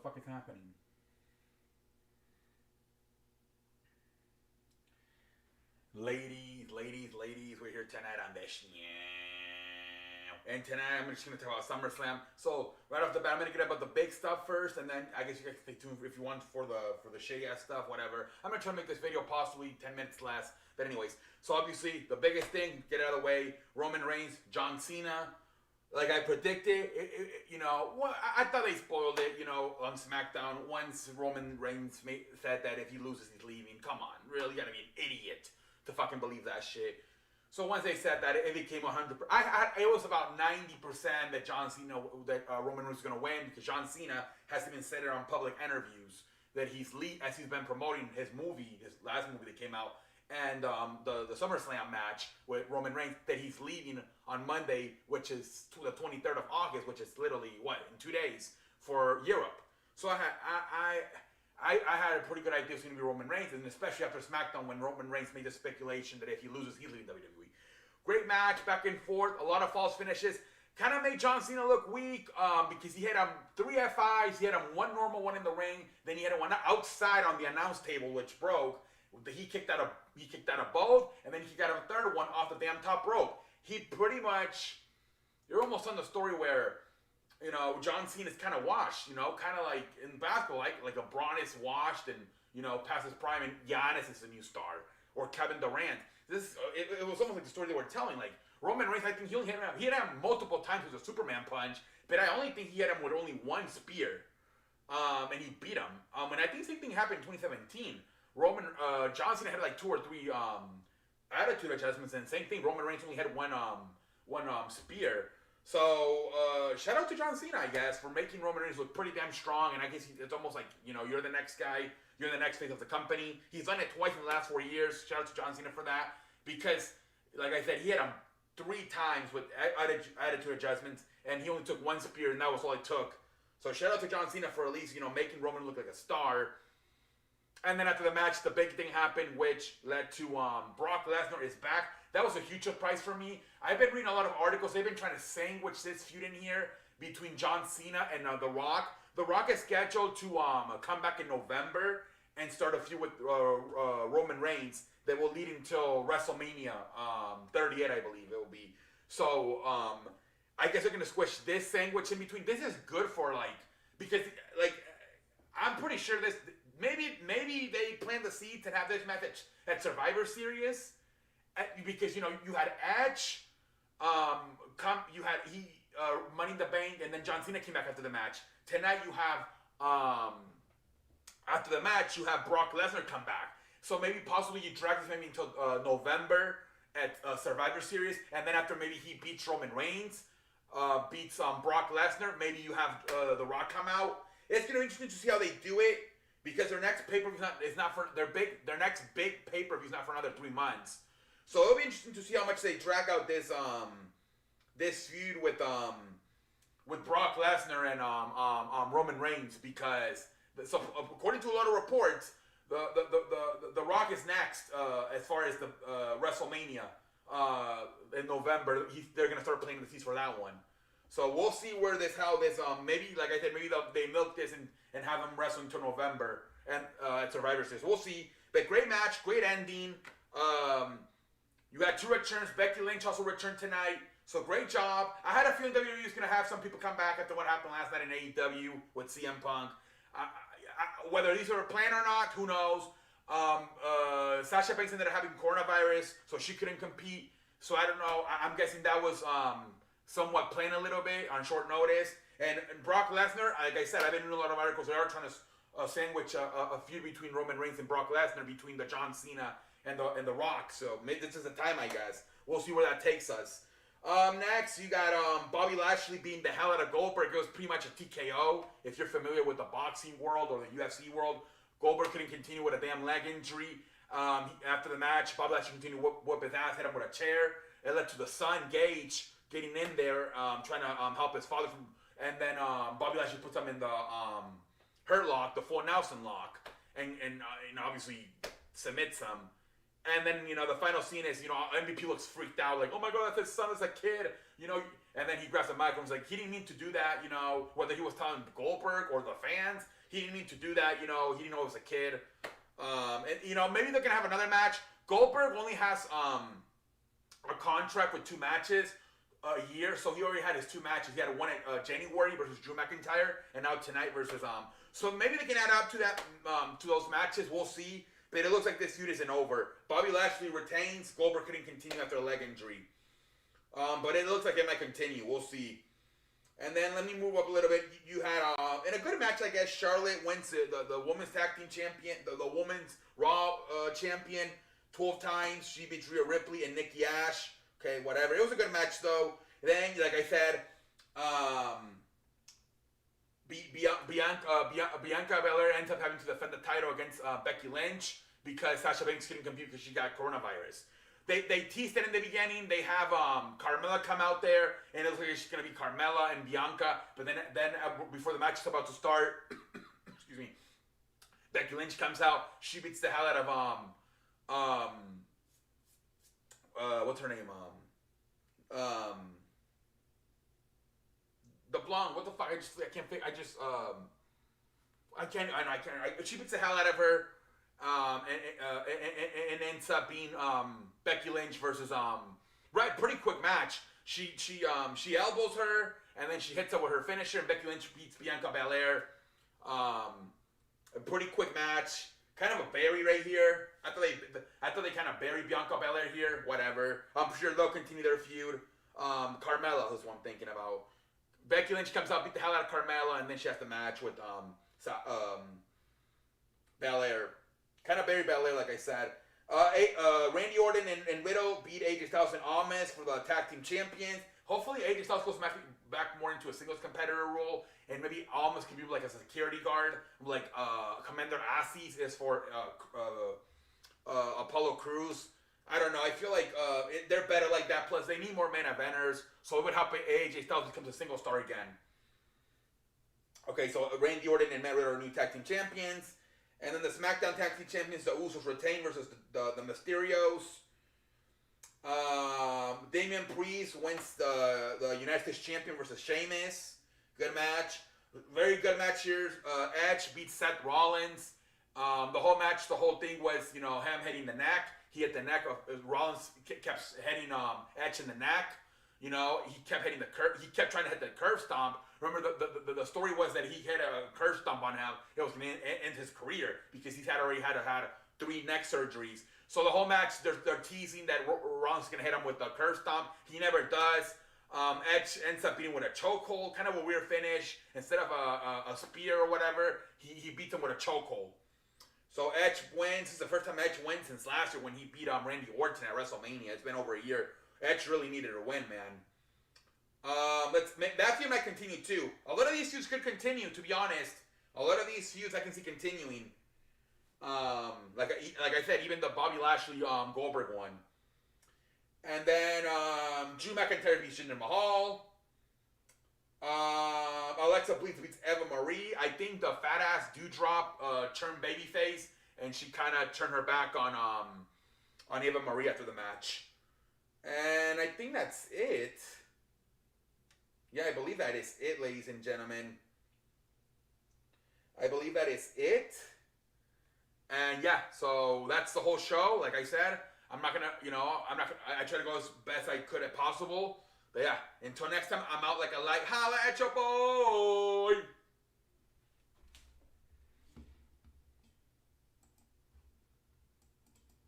fuck is happening? Ladies, we're here tonight on this. And tonight I'm just gonna talk about SummerSlam. So right off the bat, I'm gonna get about the big stuff first, and then I guess you guys can stay tuned if you want for the shitty ass stuff, whatever. I'm gonna try to make this video possibly 10 minutes less. But anyways, so obviously the biggest thing, get it out of the way: Roman Reigns, John Cena. Like I predicted, I thought they spoiled it, on SmackDown. Once Roman Reigns said that if he loses, he's leaving. Come on, really, you gotta be an idiot to fucking believe that shit. So once they said that, it became 100%. It was about 90% that Roman Reigns was gonna win, because John Cena has even said it on public interviews that as he's been promoting his last movie that came out, and the SummerSlam match with Roman Reigns, that he's leaving on Monday, which is the 23rd of August, which is literally in 2 days, for Europe. So I had a pretty good idea it was going to be Roman Reigns, and especially after SmackDown when Roman Reigns made the speculation that if he loses, he's leaving WWE. Great match, back and forth, a lot of false finishes. Kind of made John Cena look weak because he had 3 F5s, he had one normal one in the ring, then he had one outside on the announce table, which broke. He kicked out of both, and then he kicked out of a third one off the damn top rope. He pretty much, you're almost on the story where, John Cena's kind of washed, kind of like in basketball, like LeBron is washed and, past his prime, and Giannis is the new star, or Kevin Durant. It was almost like the story they were telling. Like Roman Reigns, I think he hit him multiple times with a Superman punch, but I only think he hit him with only one spear, and he beat him. And I think the same thing happened in 2017. John Cena had like 2 or 3 attitude adjustments, and same thing. Roman Reigns only had one spear. So shout out to John Cena, I guess, for making Roman Reigns look pretty damn strong. And I guess it's almost like you're the next guy, you're the next face of the company. He's done it twice in the last 4 years. Shout out to John Cena for that, because like I said, he had him 3 times with attitude adjustments, and he only took 1 spear, and that was all it took. So shout out to John Cena for at least making Roman look like a star. And then after the match, the big thing happened, which led to Brock Lesnar is back. That was a huge surprise for me. I've been reading a lot of articles. They've been trying to sandwich this feud in here between John Cena and The Rock. The Rock is scheduled to come back in November and start a feud with Roman Reigns that will lead until WrestleMania 38, I believe it will be. So I guess they're going to squish this sandwich in between. This is good for, because I'm pretty sure this... Maybe they planned the seed to have this match at Survivor Series, because you had Edge, Money in the Bank, and then John Cena came back after the match. Tonight you have after the match you have Brock Lesnar come back. So maybe possibly you drag this maybe until November at Survivor Series, and then after maybe he beats Roman Reigns, beats Brock Lesnar, maybe you have The Rock come out. It's gonna be interesting to see how they do it, because their next pay-per-view is not for their next big pay-per-view is not for another 3 months. So it'll be interesting to see how much they drag out this feud with Brock Lesnar and Roman Reigns, because according to a lot of reports, the Rock is next as far as the WrestleMania in November. They're gonna start playing the seeds for that one. So we'll see how this maybe, like I said, maybe they milk this and have them wrestle until November and at Survivor Series. We'll see. But great match, great ending. You had 2 returns. Becky Lynch also returned tonight. So great job. I had a feeling WWE was going to have some people come back after what happened last night in AEW with CM Punk. Whether these were planned or not, who knows. Sasha Banks ended up having coronavirus, so she couldn't compete. So I don't know. I'm guessing that was somewhat planned a little bit on short notice. And Brock Lesnar, like I said, I've been reading a lot of articles. They are trying to sandwich a feud between Roman Reigns and Brock Lesnar, between the John Cena and the Rock. So maybe this is the time, I guess. We'll see where that takes us. Next, you got Bobby Lashley beating the hell out of Goldberg. It was pretty much a TKO. If you're familiar with the boxing world or the UFC world, Goldberg couldn't continue with a damn leg injury. After the match, Bobby Lashley continued to whoop his ass, hit him with a chair. It led to the son, Gage, getting in there, trying to help his father from... And then Bobby Lashley puts him in the Hurt Lock, the full Nelson lock, and obviously submits him. And then, the final scene is, MVP looks freaked out, like, oh my God, that's his son as a kid, and then he grabs the microphone and is like, he didn't mean to do that, whether he was telling Goldberg or the fans. he didn't mean to do that. You know, he didn't know it was a kid. And you know, maybe they're gonna have another match. Goldberg only has a contract with 2 matches a year, so he already had his 2 matches. He had one at January versus Drew McIntyre, and now tonight versus So maybe they can add up to that to those matches. We'll see. But it looks like this feud isn't over. Bobby Lashley retains. Goldberg couldn't continue after a leg injury. But it looks like it might continue. We'll see. And then let me move up a little bit. You had in a good match, I guess. Charlotte wins the women's tag team champion, the women's Raw champion 12 times. She beat Rhea Ripley and Nikki Ash. Okay, whatever. It was a good match though. Then, like I said, Bianca Belair ends up having to defend the title against Becky Lynch because Sasha Banks couldn't compete because she got coronavirus. They teased it in the beginning. They have Carmella come out there, and it looks like it's going to be Carmella and Bianca. But then before the match is about to start, excuse me, Becky Lynch comes out. She beats the hell out of what's her name? The blonde. What the fuck? She beats the hell out of her. And ends up being Becky Lynch versus pretty quick match. She elbows her and then she hits her with her finisher, and Becky Lynch beats Bianca Belair. A pretty quick match, kind of a bury right here. I thought they kind of buried Bianca Belair here. Whatever. I'm sure they'll continue their feud. Carmella is what I'm thinking about. Becky Lynch comes out, beat the hell out of Carmella, and then she has the match with Belair. Kind of buried Belair, like I said. Randy Orton and Riddle beat AJ Styles and Almas for the tag team champions. Hopefully AJ Styles goes back more into a singles competitor role, and maybe Almas can be like a security guard, like Commander Aziz is for Apollo Crews. I don't know. I feel like they're better like that. Plus, they need more main eventers, so it would help AJ Styles becomes a single star again. Okay, so Randy Orton and Matt Riddle are new tag team champions. And then the SmackDown Tag Team Champions, the Usos retain versus the Mysterios. Damian Priest wins the United States Champion versus Sheamus. Good match. Very good match here. Edge beats Seth Rollins. The whole match, the whole thing was, you know, him hitting the neck. He hit the neck of Rollins, kept hitting Edge in the neck. You know, he kept hitting the curve. He kept trying to hit the curve stomp. Remember, the story was that he hit a curve stomp on him. It was going to end his career because he's already had 3 neck surgeries. So the whole match, they're teasing that Rollins is going to hit him with the curve stomp. He never does. Edge ends up beating with a chokehold, kind of a weird finish. Instead of a spear or whatever, he beats him with a chokehold. So Edge wins. It's the first time Edge wins since last year when he beat Randy Orton at WrestleMania. It's been over a year. Edge really needed a win, man. That feud might continue too. A lot of these feuds could continue, to be honest. A lot of these feuds I can see continuing. Like I said, even the Bobby Lashley Goldberg one. And then Drew McIntyre beats Jinder Mahal. Alexa Bliss beats Eva Marie. I think the fat ass Doudrop turned babyface, and she kind of turned her back on Eva Marie after the match. And I think that's it. Yeah, I believe that is it, ladies and gentlemen. I believe that is it. And yeah, so that's the whole show. Like I said, I try to go as best I could as possible. But yeah, until next time, I'm out like a light. Holla at your boy!